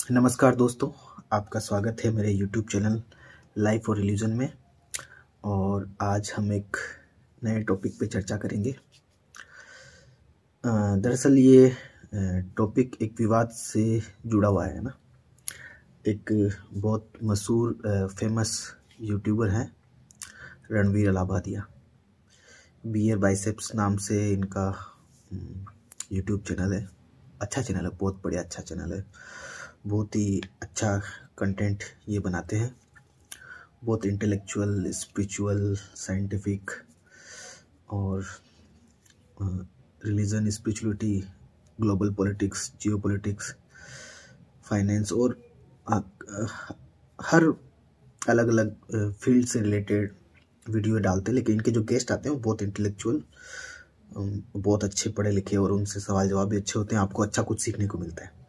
नमस्कार दोस्तों, आपका स्वागत है मेरे YouTube चैनल लाइफ और रिलीजन में। और आज हम एक नए टॉपिक पे चर्चा करेंगे। दरअसल ये टॉपिक एक विवाद से जुड़ा हुआ है ना। एक बहुत मशहूर फेमस यूट्यूबर हैं रणवीर अलाहाबादिया। बियर बाइसेप्स नाम से इनका यूट्यूब चैनल है। अच्छा चैनल है, बहुत बढ़िया अच्छा चैनल है। बहुत ही अच्छा कंटेंट ये बनाते हैं, बहुत इंटेलेक्चुअल, स्पिरिचुअल, साइंटिफिक और रिलीजन, स्पिरिचुअलिटी, ग्लोबल पॉलिटिक्स, जियो पॉलिटिक्स, फाइनेंस और हर अलग अलग फील्ड से रिलेटेड वीडियो डालते हैं। लेकिन इनके जो गेस्ट आते हैं वो बहुत इंटेलेक्चुअल, बहुत अच्छे पढ़े लिखे और उनसे सवाल जवाब भी अच्छे होते हैं। आपको अच्छा कुछ सीखने को मिलता है।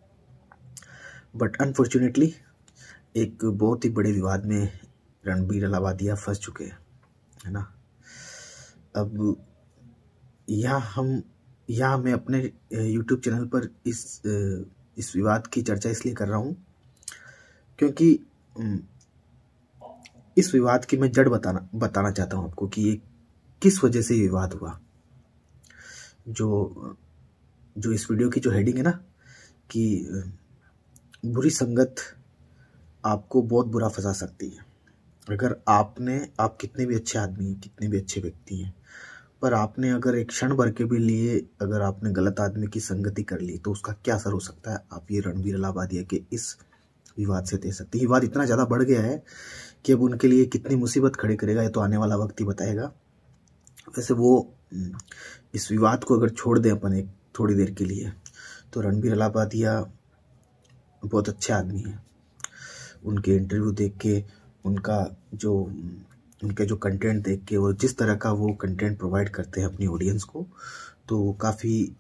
बट अनफॉर्चुनेटली एक बहुत ही बड़े विवाद में रणवीर अलाहाबादिया फंस चुके हैं, है ना। अब यहाँ मैं अपने YouTube चैनल पर इस विवाद की चर्चा इसलिए कर रहा हूँ क्योंकि इस विवाद की मैं जड़ बताना चाहता हूँ आपको कि ये किस वजह से विवाद हुआ। जो इस वीडियो की जो हेडिंग है ना कि बुरी संगत आपको बहुत बुरा फंसा सकती है। अगर आप कितने भी अच्छे आदमी हैं, कितने भी अच्छे व्यक्ति हैं, पर आपने अगर एक क्षण भर के भी लिए अगर आपने गलत आदमी की संगति कर ली तो उसका क्या असर हो सकता है, आप ये रणवीर अलाहाबादिया के इस विवाद से देख सकते हैं। विवाद इतना ज़्यादा बढ़ गया है कि अब उनके लिए कितनी मुसीबत खड़ी करेगा ये तो आने वाला वक्त ही बताएगा। वैसे वो इस विवाद को अगर छोड़ दें अपन एक थोड़ी देर के लिए, तो रणवीर अलाहाबादिया बहुत अच्छे आदमी हैं। उनके इंटरव्यू देख के, उनके जो कंटेंट देख के और जिस तरह का वो कंटेंट प्रोवाइड करते हैं अपनी ऑडियंस को, तो काफ़ी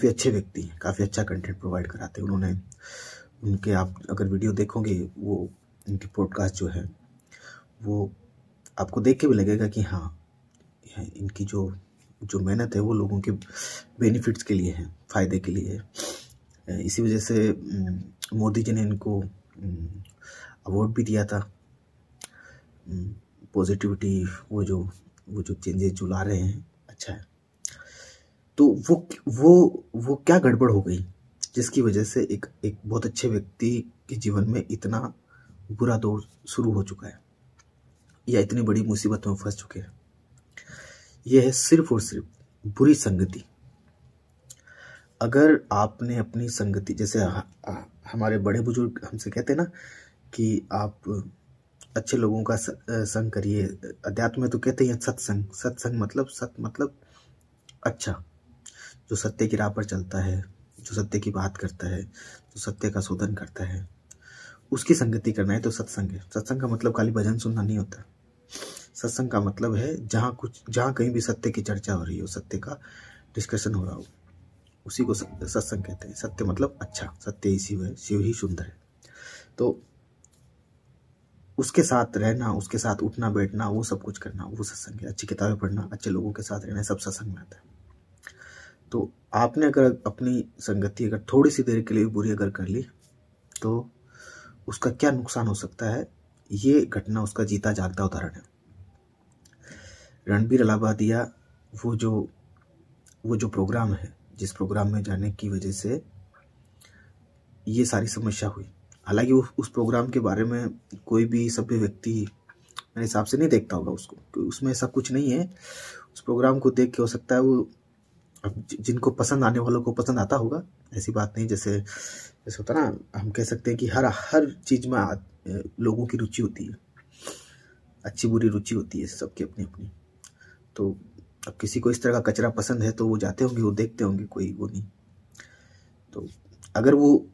अच्छे व्यक्ति हैं, काफ़ी अच्छा कंटेंट प्रोवाइड कराते हैं उनके आप अगर वीडियो देखोगे, वो उनकी पॉडकास्ट जो है वो आपको देख के भी लगेगा कि हाँ, इनकी जो मेहनत है वो लोगों के बेनिफिट्स के लिए है, फ़ायदे के लिए है। इसी वजह से मोदी जी ने इनको अवार्ड भी दिया था। पॉजिटिविटी, वो जो चेंजेस जो ला रहे हैं, अच्छा है। तो वो क्या गड़बड़ हो गई जिसकी वजह से एक बहुत अच्छे व्यक्ति के जीवन में इतना बुरा दौर शुरू हो चुका है या इतनी बड़ी मुसीबत में फंस चुके हैं। यह है सिर्फ और सिर्फ बुरी संगति। अगर आपने अपनी संगति, जैसे हमारे बड़े बुजुर्ग हमसे कहते हैं ना कि आप अच्छे लोगों का संग करिए। अध्यात्म में तो कहते हैं सत्संग मतलब अच्छा, जो सत्य की राह पर चलता है, जो सत्य की बात करता है, जो सत्य का शोधन करता है, उसकी संगति करना है तो सत्संग है। सत्संग का मतलब खाली भजन सुनना नहीं होता। सत्संग का मतलब है जहाँ कहीं भी सत्य की चर्चा हो रही हो, सत्य का डिस्कशन हो रहा हो, उसी को सत्संग कहते हैं। सत्य मतलब अच्छा, सत्य ही शिव है, शिव ही सुंदर है। तो उसके साथ रहना, उसके साथ उठना बैठना, वो सब कुछ करना, वो सत्संग है। अच्छी किताबें पढ़ना, अच्छे लोगों के साथ रहना, सब सत्संग में आता है। तो आपने अगर अपनी संगति अगर थोड़ी सी देर के लिए बुरी अगर कर ली तो उसका क्या नुकसान हो सकता है, ये घटना उसका जीता जागता उदाहरण है। रणवीर अलाहाबादिया वो जो प्रोग्राम है, जिस प्रोग्राम में जाने की वजह से ये सारी समस्या हुई। हालांकि उस प्रोग्राम के बारे में कोई भी सभ्य व्यक्ति मेरे हिसाब से नहीं देखता होगा उसको, तो उसमें ऐसा कुछ नहीं है। उस प्रोग्राम को देख के हो सकता है वो, जिनको पसंद आने वालों को पसंद आता होगा, ऐसी बात नहीं। जैसे होता ना, हम कह सकते हैं कि हर चीज में लोगों की रुचि होती है, अच्छी बुरी रुचि होती है सबकी अपनी अपनी। तो अब किसी को इस तरह का कचरा पसंद है तो वो जाते होंगे, वो देखते होंगे, कोई वो नहीं। तो अगर वो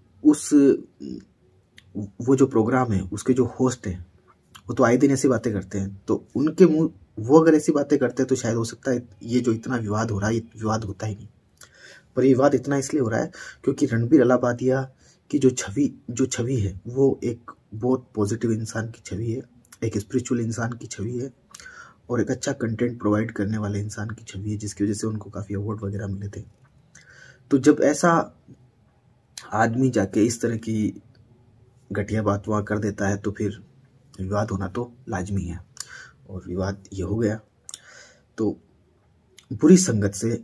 जो प्रोग्राम है, उसके जो होस्ट हैं, वो तो आए दिन ऐसी बातें करते हैं, तो उनके मुंह वो अगर ऐसी बातें करते हैं तो शायद हो सकता है ये जो इतना विवाद हो रहा है, ये विवाद होता ही नहीं। पर ये विवाद इतना इसलिए हो रहा है क्योंकि रणवीर अलाहाबादिया की जो छवि है, वो एक बहुत पॉजिटिव इंसान की छवि है, एक स्पिरिचुअल इंसान की छवि है और एक अच्छा कंटेंट प्रोवाइड करने वाले इंसान की छवि है, जिसकी वजह से उनको काफ़ी अवार्ड वगैरह मिले थे। तो जब ऐसा आदमी जाके इस तरह की घटिया बात वहाँ कर देता है तो फिर विवाद होना तो लाजमी है, और विवाद ये हो गया। तो बुरी संगत से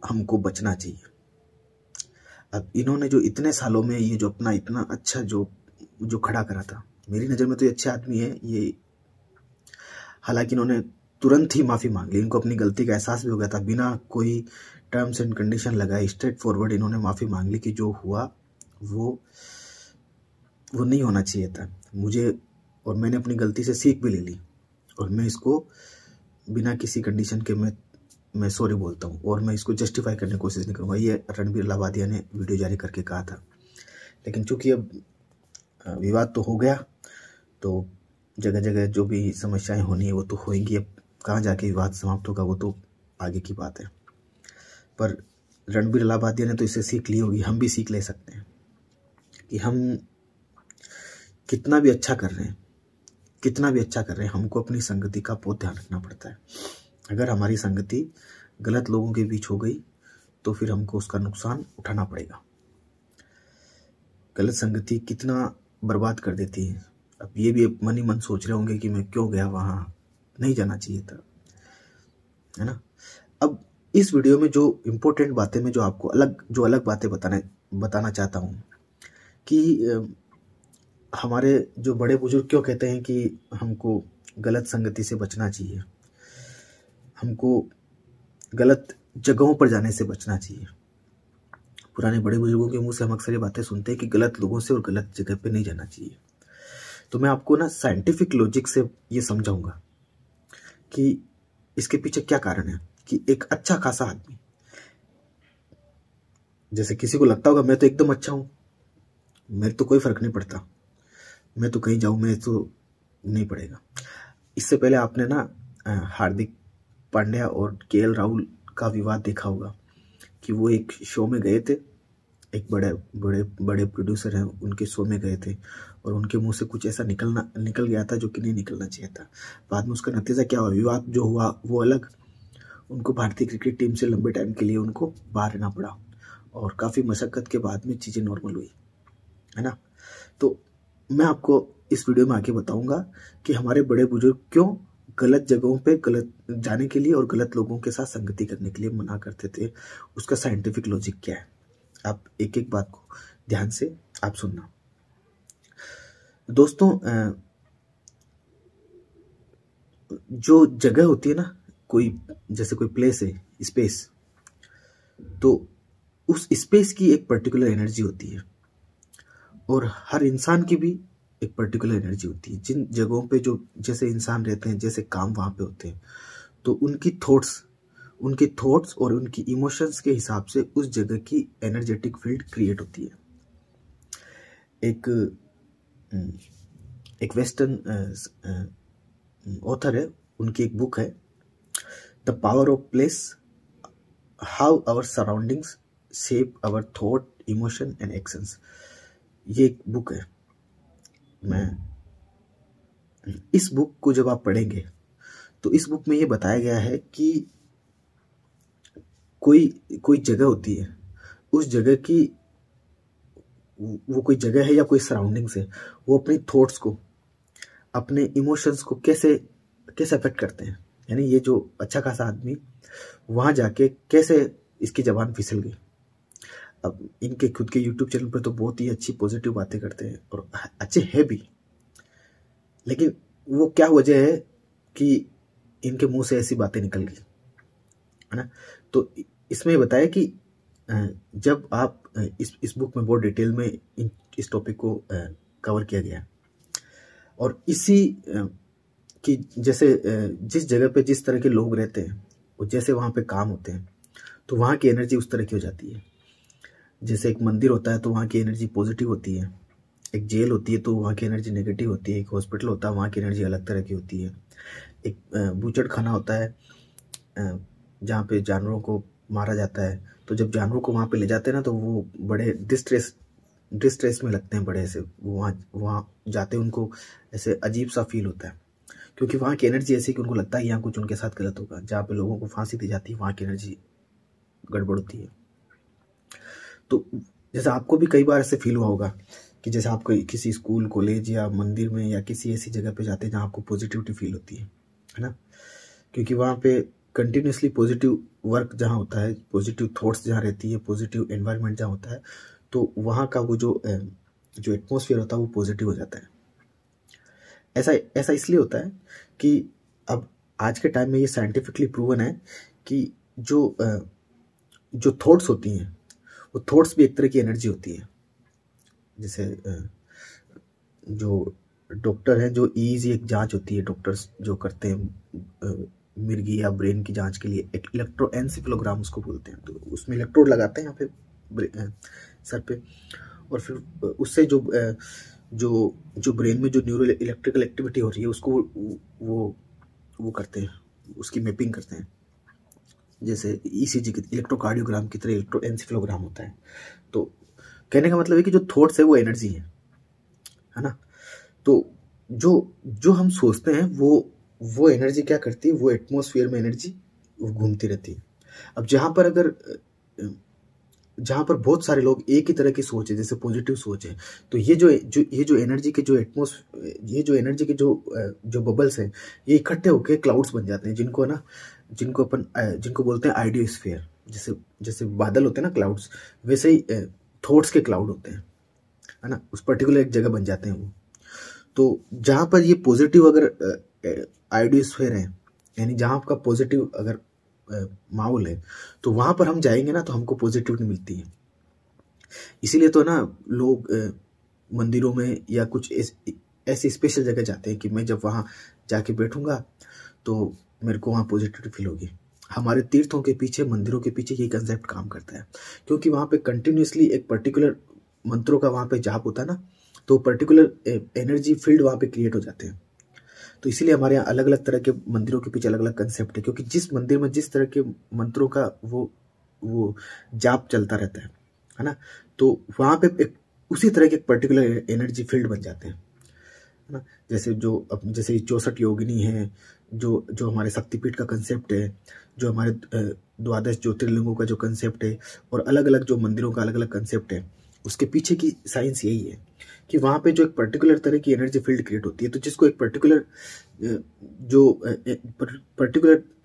हमको बचना चाहिए। अब इन्होंने जो इतने सालों में ये जो अपना इतना अच्छा जो खड़ा करा था, मेरी नज़र में तो ये अच्छे आदमी है ये। हालांकि इन्होंने तुरंत ही माफ़ी मांग ली, इनको अपनी गलती का एहसास भी हो गया था, बिना कोई टर्म्स एंड कंडीशन लगाए स्ट्रेट फॉरवर्ड इन्होंने माफ़ी मांग ली कि जो हुआ वो नहीं होना चाहिए था मुझे, और मैंने अपनी गलती से सीख भी ले ली, और मैं इसको बिना किसी कंडीशन के मैं सॉरी बोलता हूँ, और मैं इसको जस्टिफाई करने की कोशिश नहीं करूँगा। ये रणबीर लावादिया ने वीडियो जारी करके कहा था। लेकिन चूंकि अब विवाद तो हो गया, तो जगह जगह जो भी समस्याएं होनी है वो तो होंगी। अब कहाँ जाके विवाद समाप्त होगा वो तो आगे की बात है। पर रणबीर लावादिया ने तो इससे सीख ली होगी, हम भी सीख ले सकते हैं कि हम कितना भी अच्छा कर रहे हैं, हमको अपनी संगति का बहुत ध्यान रखना पड़ता है। अगर हमारी संगति गलत लोगों के बीच हो गई तो फिर हमको उसका नुकसान उठाना पड़ेगा। गलत संगति कितना बर्बाद कर देती है। अब ये भी मन ही मन सोच रहे होंगे कि मैं क्यों गया वहाँ, नहीं जाना चाहिए था, है ना। अब इस वीडियो में जो इम्पोर्टेंट बातें मैं जो आपको अलग बातें बताना चाहता हूँ कि हमारे जो बड़े बुजुर्ग क्यों कहते हैं कि हमको गलत संगति से बचना चाहिए, हमको गलत जगहों पर जाने से बचना चाहिए। पुराने बड़े बुजुर्गों के मुंह से हम अक्सर ये बातें सुनते हैं कि गलत लोगों से और गलत जगह पे नहीं जाना चाहिए। तो मैं आपको ना साइंटिफिक लॉजिक से ये समझाऊंगा कि इसके पीछे क्या कारण है। कि एक अच्छा खासा आदमी, जैसे किसी को लगता होगा मैं तो एकदम अच्छा हूं, मेरे तो कोई फर्क नहीं पड़ता, मैं तो कहीं जाऊं मैं तो नहीं पड़ेगा। इससे पहले आपने ना हार्दिक पांड्या और केएल राहुल का विवाद देखा होगा कि वो एक शो में गए थे, एक बड़े प्रोड्यूसर हैं उनके शो में गए थे, और उनके मुंह से कुछ ऐसा निकल गया था जो कि नहीं निकलना चाहिए था। बाद में उसका नतीजा क्या हुआ, विवाद जो हुआ वो अलग, उनको भारतीय क्रिकेट टीम से लंबे टाइम के लिए उनको बाहर रहना पड़ा, और काफ़ी मशक्क़त के बाद में चीज़ें नॉर्मल हुई, है ना। तो मैं आपको इस वीडियो में आके बताऊंगा कि हमारे बड़े बुजुर्ग क्यों गलत जगहों पे गलत जाने के लिए और गलत लोगों के साथ संगति करने के लिए मना करते थे, उसका साइंटिफिक लॉजिक क्या है। आप एक एक बात को ध्यान से आप सुनना। दोस्तों, जो जगह होती है ना, जैसे कोई प्लेस है, स्पेस, तो उस स्पेस की एक पर्टिकुलर एनर्जी होती है, और हर इंसान की भी एक पर्टिकुलर एनर्जी होती है। जिन जगहों पे जो जैसे इंसान रहते हैं, जैसे काम वहाँ पे होते हैं, तो उनकी थॉट्स और उनकी इमोशंस के हिसाब से उस जगह की एनर्जेटिक फील्ड क्रिएट होती है। एक वेस्टर्न ऑथर है, उनकी एक बुक है the power of place, how our surroundings shape our thought, emotion and actions. ये एक बुक है। मैं इस बुक को जब आप पढ़ेंगे तो इस बुक में ये बताया गया है कि कोई जगह होती है, उस जगह की वो कोई जगह है या कोई सराउंडिंग्स है, वो अपनी थॉट्स को, अपने इमोशंस को कैसे अफेक्ट करते हैं। यानी ये जो अच्छा खासा आदमी वहां जाके कैसे इसकी जबान फिसल गई। अब इनके खुद के यूट्यूब चैनल पर तो बहुत ही अच्छी पॉजिटिव बातें करते हैं और अच्छे हैं भी, लेकिन वो क्या वजह है कि इनके मुंह से ऐसी बातें निकल गई, है ना। तो इसमें बताया कि जब आप इस बुक में बहुत डिटेल में इस टॉपिक को कवर किया गया, और इसी कि जैसे जिस जगह पे जिस तरह के लोग रहते हैं और जैसे वहाँ पे काम होते हैं तो वहाँ की एनर्जी उस तरह की हो जाती है। जैसे एक मंदिर होता है तो वहाँ की एनर्जी पॉजिटिव होती है, एक जेल होती है तो वहाँ की एनर्जी नेगेटिव होती है, एक हॉस्पिटल होता है वहाँ की एनर्जी अलग तरह की होती है, एक बूचड़ खाना होता है जहाँ पे जानवरों को मारा जाता है, तो जब जानवरों को वहाँ पे ले जाते हैं ना तो वो बड़े डिस्ट्रेस में लगते हैं, बड़े ऐसे वहाँ जाते हैं, उनको ऐसे अजीब सा फील होता है, क्योंकि वहाँ की एनर्जी ऐसी कि उनको लगता है यहाँ कुछ उनके साथ गलत होगा। जहाँ पे लोगों को फांसी दी जाती है वहाँ की एनर्जी गड़बड़ होती है। तो जैसे आपको भी कई बार ऐसे फील हुआ होगा कि जैसे आप किसी स्कूल, कॉलेज या मंदिर में या किसी ऐसी जगह पे जाते हैं जहाँ आपको पॉजिटिविटी फील होती है ना? क्योंकि वहाँ पे कंटिन्यूसली पॉजिटिव वर्क जहाँ होता है, पॉजिटिव थॉट्स जहाँ रहती है, पॉजिटिव एनवायरनमेंट जहाँ होता है, तो वहाँ का वो जो एटमॉस्फेयर होता है वो पॉजिटिव हो जाता है। ऐसा ऐसा इसलिए होता है कि अब आज के टाइम में ये साइंटिफिकली प्रूवन है कि जो थॉट्स होती हैं, वो थॉट्स भी एक तरह की एनर्जी होती है। जैसे जो डॉक्टर हैं, जो ईजी एक जांच होती है, डॉक्टर्स जो करते हैं मिर्गी या ब्रेन की जांच के लिए, एक इलेक्ट्रोएन्सेफेलोग्राम उसको बोलते हैं। तो उसमें इलेक्ट्रोड लगाते हैं यहाँ पे सर पे, और फिर उससे जो ब्रेन में जो न्यूरो इलेक्ट्रिकल एक्टिविटी हो रही है उसको वो करते हैं, उसकी मैपिंग करते हैं। जैसे ईसीजी की इलेक्ट्रोकार्डियोग्राम की तरह इलेक्ट्रोएन्सेफेलोग्राम होता है। तो कहने का मतलब है कि जो थॉट्स है वो एनर्जी है ना? तो जो हम सोचते हैं वो एनर्जी क्या करती है, वो एटमॉस्फेयर में एनर्जी घूमती रहती है। अब जहाँ पर बहुत सारे लोग एक ही तरह की सोच है, जैसे पॉजिटिव सोच है, तो ये जो एनर्जी के जो एनर्जी के जो बबल्स हैं, ये इकट्ठे होकर क्लाउड्स बन जाते हैं, जिनको बोलते हैं आइडियोस्फीयर। जैसे बादल होते हैं ना, क्लाउड्स, वैसे ही थॉट्स के क्लाउड होते हैं, है ना? उस पर्टिकुलर एक जगह बन जाते हैं वो। तो जहाँ पर ये पॉजिटिव अगर आइडियोस्फीयर है, यानी जहाँ आपका पॉजिटिव अगर माहौल है, तो वहाँ पर हम जाएंगे ना तो हमको पॉजिटिविटी मिलती है। इसीलिए तो ना लोग मंदिरों में या कुछ ऐसी स्पेशल जगह जाते हैं कि मैं जब वहाँ जाके बैठूंगा तो मेरे को वहाँ पॉजिटिविटी फील होगी। हमारे तीर्थों के पीछे, मंदिरों के पीछे ये कंसेप्ट काम करता है, क्योंकि वहाँ पे कंटिन्यूसली एक पर्टिकुलर मंत्रों का वहाँ पे जाप होता है ना, तो पर्टिकुलर एनर्जी फील्ड वहाँ पे क्रिएट हो जाते हैं। तो इसीलिए हमारे यहाँ अलग अलग तरह के मंदिरों के पीछे अलग अलग कंसेप्ट है, क्योंकि जिस मंदिर में जिस तरह के मंत्रों का वो जाप चलता रहता है ना, तो वहाँ पे एक उसी तरह के पर्टिकुलर एनर्जी फील्ड बन जाते हैं, है ना? जैसे 64 योगिनी है, जो हमारे शक्तिपीठ का कंसेप्ट है, जो हमारे 12 ज्योतिर्लिंगों का जो कंसेप्ट है, और अलग अलग जो मंदिरों का अलग अलग कंसेप्ट है, उसके पीछे की साइंस यही है कि वहाँ पे जो एक पर्टिकुलर तरह की एनर्जी फील्ड क्रिएट होती है, तो जिसको एक पर्टिकुलर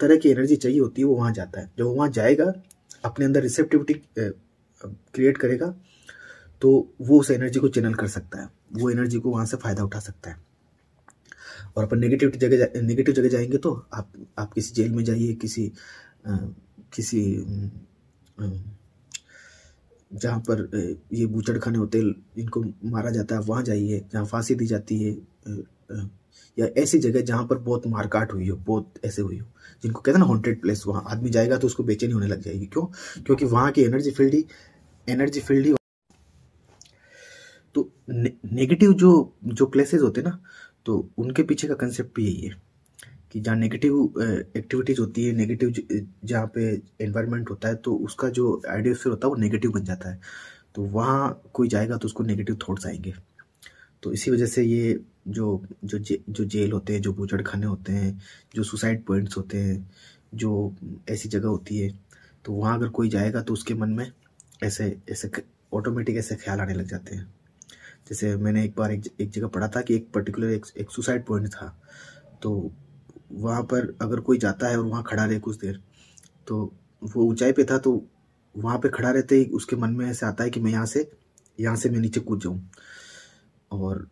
तरह की एनर्जी चाहिए होती है, वो वहाँ जाता है। जब वहाँ जाएगा, अपने अंदर रिसेप्टिविटी क्रिएट करेगा, तो वो उस एनर्जी को चैनल कर सकता है, वो एनर्जी को वहाँ से फायदा उठा सकता है। और अपन नेगेटिव जगह जाएंगे तो आप किसी जेल में जाइए, किसी जहाँ पर ये बूचड़खाने होते हैं, इनको मारा जाता है, वहाँ जाइए, जहाँ फांसी दी जाती है, या ऐसी जगह जहाँ पर बहुत मारकाट हुई हो, बहुत ऐसे हुई हो, जिनको कहते हैं ना हॉन्टेड प्लेस, वहाँ आदमी जाएगा तो उसको बेचैनी होने लग जाएगी। क्यों? क्योंकि वहाँ की एनर्जी फील्ड ही। तो नेगेटिव जो प्लेसेस होते हैं ना, तो उनके पीछे का कंसेप्ट भी यही है कि जहाँ नेगेटिव एक्टिविटीज होती है, नेगेटिव जहाँ पे एनवायरनमेंट होता है, तो उसका जो आइडियोस्फीयर होता है वो नेगेटिव बन जाता है। तो वहाँ कोई जाएगा तो उसको नेगेटिव थॉट्स आएंगे। तो इसी वजह से ये जो जेल होते हैं, जो बूचड़खाने होते हैं, जो सुसाइड पॉइंट्स होते हैं, जो ऐसी जगह होती है, तो वहाँ अगर कोई जाएगा तो उसके मन में ऐसे ऐसे ऑटोमेटिक ऐसे ख्याल आने लग जाते हैं। जैसे मैंने एक बार एक जगह पढ़ा था कि एक पर्टिकुलर एक सुसाइड पॉइंट था, तो वहाँ पर अगर कोई जाता है और वहाँ खड़ा रहे कुछ देर, तो वो ऊंचाई पे था, तो वहाँ पे खड़ा रहते ही उसके मन में ऐसे आता है कि मैं यहाँ से मैं नीचे कूद जाऊँ, और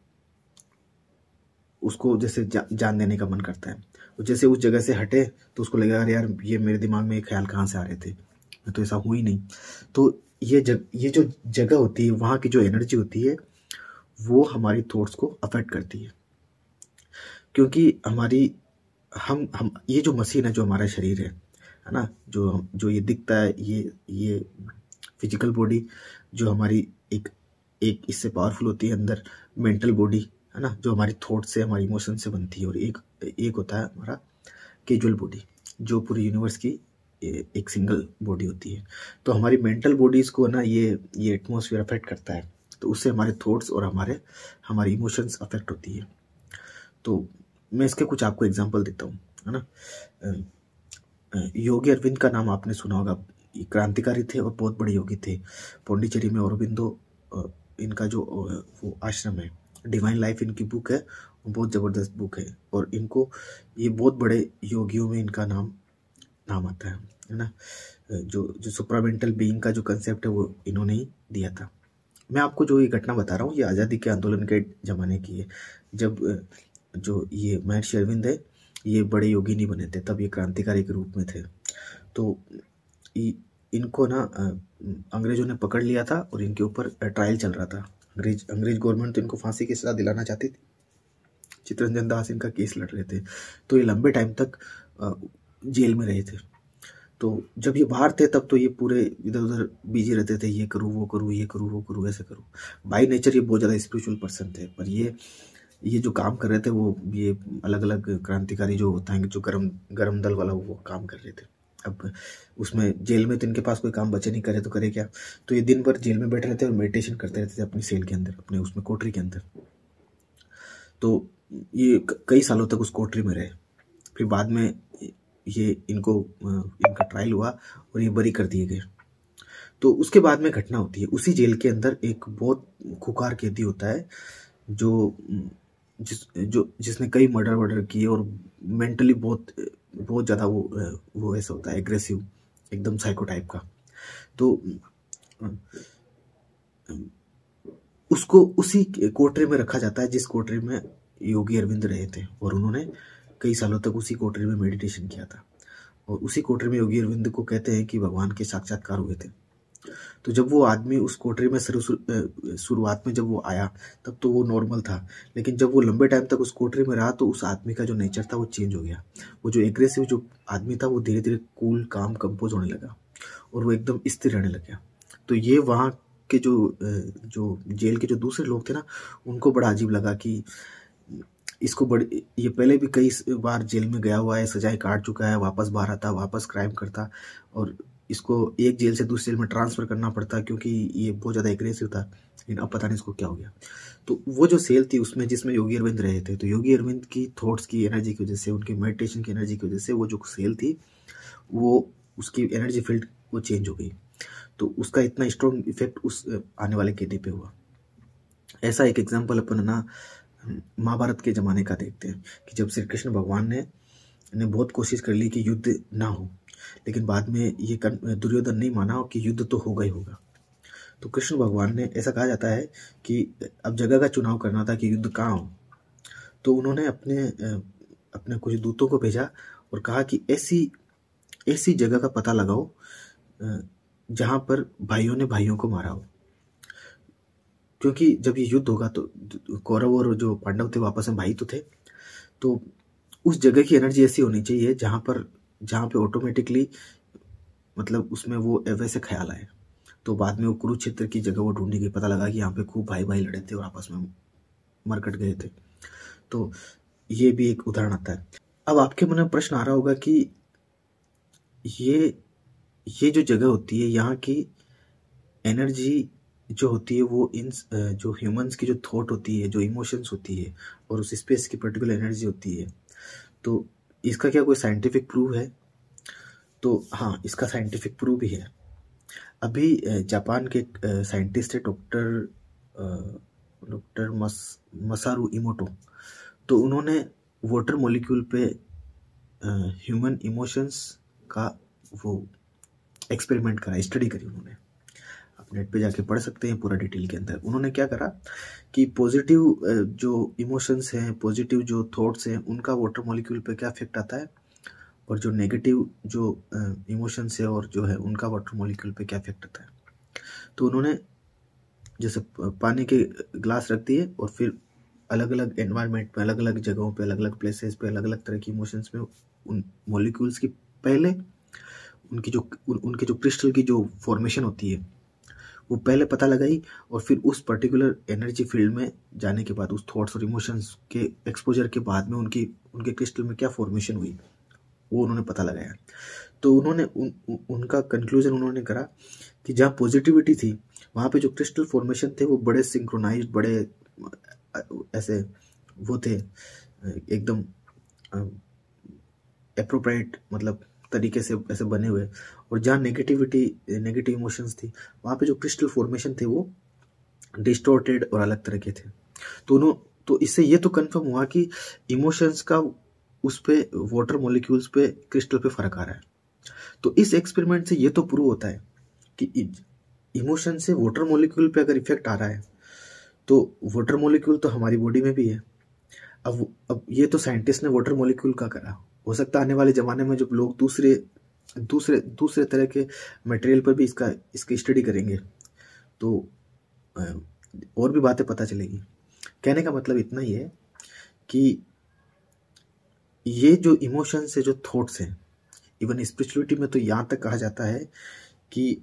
उसको जैसे जान देने का मन करता है। और जैसे उस जगह से हटे तो उसको लगेगा अरे यार, ये मेरे दिमाग में ये ख्याल कहाँ से आ रहे थे, मैं तो ऐसा हुई नहीं। तो ये जो जगह होती है, वहाँ की जो एनर्जी होती है, वो हमारी थॉट्स को अफेक्ट करती है। क्योंकि हम ये जो मशीन है, जो हमारा शरीर है ना, जो ये दिखता है, ये फिजिकल बॉडी, जो हमारी एक इससे पावरफुल होती है अंदर मेंटल बॉडी, है ना, जो हमारी थॉट से, हमारी इमोशन से बनती है, और एक होता है हमारा कैजुअल बॉडी, जो पूरी यूनिवर्स की एक सिंगल बॉडी होती है। तो हमारी मेंटल बॉडीज को ना ये एटमॉस्फेयर अफेक्ट करता है, तो उससे हमारे थॉट्स और हमारी इमोशंस अफेक्ट होती है। तो मैं इसके कुछ आपको एग्जांपल देता हूँ, है ना। योगी अरविंद का नाम आपने सुना होगा, क्रांतिकारी थे और बहुत बड़े योगी थे। पौंडीचेरी में औरोबिंदो इनका जो वो आश्रम है, डिवाइन लाइफ इनकी बुक है, वो बहुत ज़बरदस्त बुक है। और इनको ये बहुत बड़े योगियों में इनका नाम आता है ना। जो सुप्रामेंटल बीइंग का जो कंसेप्ट है वो इन्होंने ही दिया था। मैं आपको जो ये घटना बता रहा हूँ ये आज़ादी के आंदोलन के ज़माने की है, जब जो ये महर्षि अरविंद है ये बड़े योगी नहीं बने थे, तब ये क्रांतिकारी के रूप में थे। तो इनको ना अंग्रेजों ने पकड़ लिया था और इनके ऊपर ट्रायल चल रहा था। अंग्रेज गवर्नमेंट तो इनको फांसी की सज़ा दिलाना चाहती थी। चित्तरंजन दास इनका केस लड़ रहे थे, तो ये लंबे टाइम तक जेल में रहे थे। तो जब ये बाहर थे तब तो ये पूरे इधर उधर बिजी रहते थे, ये करूँ वो करूँ, ये करूँ वो करूँ, ऐसे करूँ। बाई नेचर ये बहुत ज़्यादा स्पिरिचुअल पर्सन थे, पर ये जो काम कर रहे थे वो ये अलग अलग क्रांतिकारी जो होता है, जो गरम दल वाला वो काम कर रहे थे। अब उसमें जेल में तो इनके पास कोई काम बचे नहीं, करे तो करे क्या। तो ये दिन भर जेल में बैठे रहते और मेडिटेशन करते रहते थे अपनी सेल के अंदर, अपने उसमें कोठरी के अंदर। तो ये कई सालों तक उस कोठरी में रहे। फिर बाद में ये इनका ट्रायल हुआ और ये बरी कर दिए गए। तो उसके बाद में घटना होती है, उसी जेल के अंदर एक बहुत खुखार कैदी होता है जिसने कई मर्डर किए और मेंटली बहुत ज़्यादा वो ऐसा होता है, एग्रेसिव, एकदम साइको टाइप का। तो उसको उसी कोठरी में रखा जाता है जिस कोठरी में योगी अरविंद रहे थे, और उन्होंने कई सालों तक उसी कोठरी में मेडिटेशन किया था। और उसी कोठरी में योगी अरविंद को कहते हैं कि भगवान के साक्षात्कार हुए थे। तो जब वो आदमी उस कोठरी में शुरुआत में जब वो आया तब तो वो नॉर्मल था, लेकिन जब वो लंबे टाइम तक उस कोठरी में रहा तो उस आदमी का जो नेचर था वो चेंज हो गया। वो जो एग्रेसिव जो आदमी था वो धीरे धीरे कूल काम कंपोज होने लगा और वो एकदम स्थिर रहने लग गया। तो ये वहाँ के जो जेल के जो दूसरे लोग थे ना, उनको बड़ा अजीब लगा कि इसको ये पहले भी कई बार जेल में गया हुआ है, सजाएं काट चुका है, वापस बाहर आता, वापस क्राइम करता, और इसको एक जेल से दूसरी जेल में ट्रांसफ़र करना पड़ता क्योंकि ये बहुत ज़्यादा एग्रेसिव था। लेकिन अब पता नहीं इसको क्या हो गया। तो वो जो सेल थी उसमें जिसमें योगी अरविंद रहे थे, तो योगी अरविंद की थॉट्स की एनर्जी की वजह से, उनकी मेडिटेशन की एनर्जी की वजह से वो जो सेल थी वो उसकी एनर्जी फील्ड वो चेंज हो गई। तो उसका इतना स्ट्रॉन्ग इफेक्ट उस आने वाले कैदी पे हुआ। ऐसा एक एग्जाम्पल अपन ना महाभारत के ज़माने का देखते हैं कि जब श्री कृष्ण भगवान ने बहुत कोशिश कर ली कि युद्ध ना हो, लेकिन बाद में ये दुर्योधन नहीं माना कि युद्ध तो होगा ही होगा। तो कृष्ण भगवान ने, ऐसा कहा जाता है कि अब जगह का चुनाव करना था कि युद्ध कहाँ हो, तो उन्होंने अपने कुछ दूतों को भेजा और कहा कि ऐसी जगह का पता लगाओ जहाँ पर भाइयों ने भाइयों को मारा हो, क्योंकि जब ये युद्ध होगा तो कौरव और जो पांडव थे वापस में भाई तो थे। तो उस जगह की एनर्जी ऐसी होनी चाहिए जहाँ पे ऑटोमेटिकली मतलब उसमें वो वैसे ख्याल आए। तो बाद में वो कुरुक्षेत्र की जगह वो ढूंढी गई, पता लगा कि यहाँ पे खूब भाई भाई लड़े थे और आपस में मरकट गए थे। तो ये भी एक उदाहरण आता है। अब आपके मन में प्रश्न आ रहा होगा कि ये जो जगह होती है यहाँ की एनर्जी जो होती है वो इन जो ह्यूमंस की जो थॉट होती है, जो इमोशंस होती है, और उस स्पेस की पर्टिकुलर एनर्जी होती है, तो इसका क्या कोई साइंटिफिक प्रूफ है? तो हाँ, इसका साइंटिफिक प्रूफ भी है। अभी जापान के साइंटिस्ट है डॉक्टर मसारू इमोटो, तो उन्होंने वाटर मॉलिक्यूल पे ह्यूमन इमोशंस का वो एक्सपेरिमेंट करा, स्टडी करी उन्होंने। आप नेट पे जाके पढ़ सकते हैं पूरा डिटेल के अंदर। उन्होंने क्या करा कि पॉजिटिव जो इमोशंस हैं, पॉजिटिव जो थॉट्स हैं, उनका वाटर मॉलिक्यूल पे क्या इफेक्ट आता है, और जो नेगेटिव जो इमोशंस है और जो है उनका वाटर मॉलिक्यूल पे क्या इफेक्ट आता है। तो उन्होंने जैसे पानी के ग्लास रख दिए और फिर अलग अलग एनवायरनमेंट में, अलग अलग जगहों पे, अलग अलग प्लेसेस पे, अलग अलग तरह की इमोशंस में उन मॉलिक्यूल्स की पहले उनके जो क्रिस्टल की जो फॉर्मेशन होती है वो पहले पता लगाई, और फिर उस पर्टिकुलर एनर्जी फील्ड में जाने के बाद, उस थॉट्स और इमोशंस के एक्सपोजर के बाद में उनके क्रिस्टल में क्या फॉर्मेशन हुई वो उन्होंने पता लगाया। तो उन्होंने उनका कंक्लूजन उन्होंने करा कि जहाँ पॉजिटिविटी थी वहाँ पे जो क्रिस्टल फॉर्मेशन थे वो बड़े सिंक्रोनाइज्ड, बड़े ऐसे वो थे, एकदम एप्रोप्रिएट मतलब तरीके से ऐसे बने हुए, और जहाँ नेगेटिव इमोशंस थी वहाँ पे जो क्रिस्टल फॉर्मेशन थे वो डिस्टॉर्टेड और अलग तरह के थे। तो इससे ये तो कंफर्म हुआ कि इमोशंस का उस पे वाटर मॉलिक्यूल्स पे क्रिस्टल पे फर्क आ रहा है। तो इस एक्सपेरिमेंट से ये तो प्रूव होता है कि इमोशन से वाटर मॉलिक्यूल पे अगर इफेक्ट आ रहा है तो वाटर मॉलिक्यूल तो हमारी बॉडी में भी है। अब ये तो साइंटिस्ट ने वाटर मॉलिक्यूल का करा, हो सकता है आने वाले ज़माने में जब लोग दूसरे तरह के मटेरियल पर भी इसकी स्टडी करेंगे तो और भी बातें पता चलेगी। कहने का मतलब इतना ही है कि ये जो इमोशंस है, जो थॉट्स हैं, इवन स्पिरिचुअलिटी में तो यहाँ तक कहा जाता है कि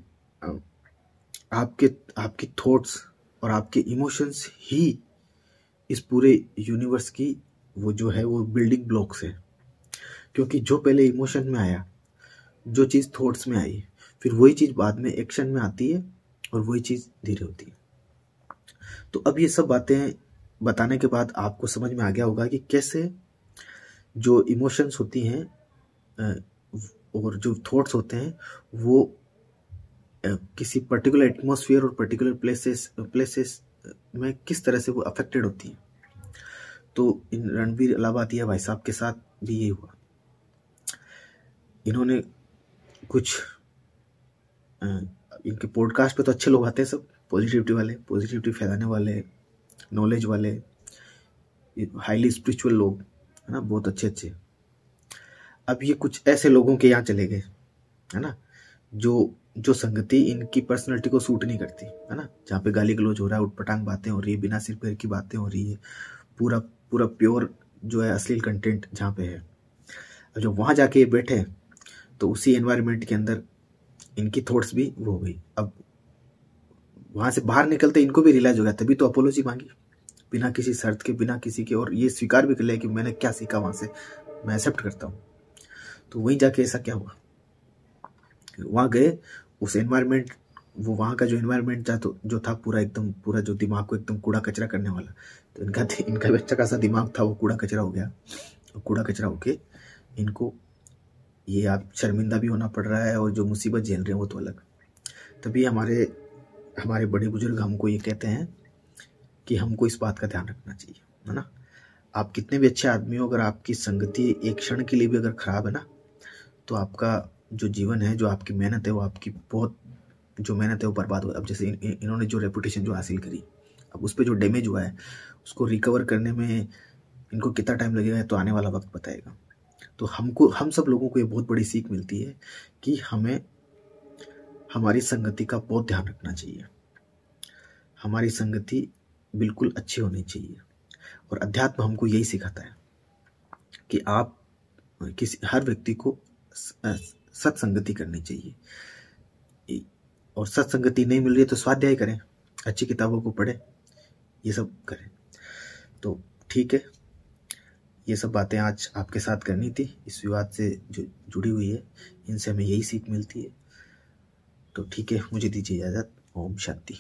आपके थॉट्स और आपके इमोशंस ही इस पूरे यूनिवर्स की वो जो है वो बिल्डिंग ब्लॉक्स है। क्योंकि जो पहले इमोशन में आया, जो चीज़ थॉट्स में आई, फिर वही चीज़ बाद में एक्शन में आती है और वही चीज़ धीरे होती है। तो अब ये सब बातें बताने के बाद आपको समझ में आ गया होगा कि कैसे जो इमोशंस होती हैं और जो थॉट्स होते हैं वो किसी पर्टिकुलर एटमॉस्फेयर और पर्टिकुलर प्लेसेस में किस तरह से वो अफेक्टेड होती हैं। तो इन रणवीर अलाहाबादिया भाई साहब के साथ भी ये हुआ। इन्होंने कुछ इनके पॉडकास्ट पे तो अच्छे लोग आते हैं, सब पॉजिटिविटी फैलाने वाले, नॉलेज वाले, हाईली स्पिरिचुअल लोग, है ना, बहुत अच्छे। अब ये कुछ ऐसे लोगों के यहाँ चले गए, है ना, जो संगति इनकी पर्सनैलिटी को सूट नहीं करती, है ना, जहाँ पे गाली गलौज हो रहा है, उटपटांग बातें हो रही है, बिना सिर पैर की बातें हो रही है, पूरा प्योर जो है अश्लील कंटेंट जहाँ पे है। अब जब वहाँ जाके ये बैठे तो उसी एनवायरनमेंट के अंदर इनकी थॉट्स भी वो हो गई। अब वहाँ से बाहर निकलते इनको भी रियलाइज हो गया, तभी तो अपोलॉजी मांगी बिना किसी शर्त के, बिना किसी के, और ये स्वीकार भी कर लिया कि मैंने क्या सीखा वहाँ से, मैं एक्सेप्ट करता हूँ। तो वहीं जाके ऐसा क्या हुआ, वहाँ गए उस एनवायरनमेंट, वो वहाँ का जो एनवायरनमेंट था तो जो था पूरा जो दिमाग को एकदम कूड़ा कचरा करने वाला, तो इनका भी अच्छा खासा दिमाग था, वो कूड़ा कचरा हो गया। कूड़ा कचरा होके इनको ये आप शर्मिंदा भी होना पड़ रहा है और जो मुसीबत झेल रहे हैं वो तो अलग। तभी हमारे बड़े बुजुर्ग हमको ये कहते हैं कि हमको इस बात का ध्यान रखना चाहिए, है ना। आप कितने भी अच्छे आदमी हो, अगर आपकी संगति एक क्षण के लिए भी अगर खराब है ना, तो आपका जो जीवन है, जो आपकी मेहनत है, वो आपकी बहुत जो मेहनत है वो बर्बाद हो। अब जैसे इन्होंने जो रेपुटेशन जो हासिल करी, अब उस पर जो डैमेज हुआ है उसको रिकवर करने में इनको कितना टाइम लगेगा तो आने वाला वक्त बताएगा। तो हम सब लोगों को ये बहुत बड़ी सीख मिलती है कि हमें हमारी संगति का बहुत ध्यान रखना चाहिए। हमारी संगति बिल्कुल अच्छी होनी चाहिए। और अध्यात्म हमको यही सिखाता है कि आप हर व्यक्ति को सत्संगति करनी चाहिए। और सत्संगति नहीं मिल रही है तो स्वाध्याय करें, अच्छी किताबों को पढ़ें, ये सब करें। तो ठीक है, ये सब बातें आज आपके साथ करनी थी। इस विवाद से जो जुड़ी हुई है, इनसे हमें यही सीख मिलती है। तो ठीक है, मुझे दीजिए इजाज़त। ओम शांति।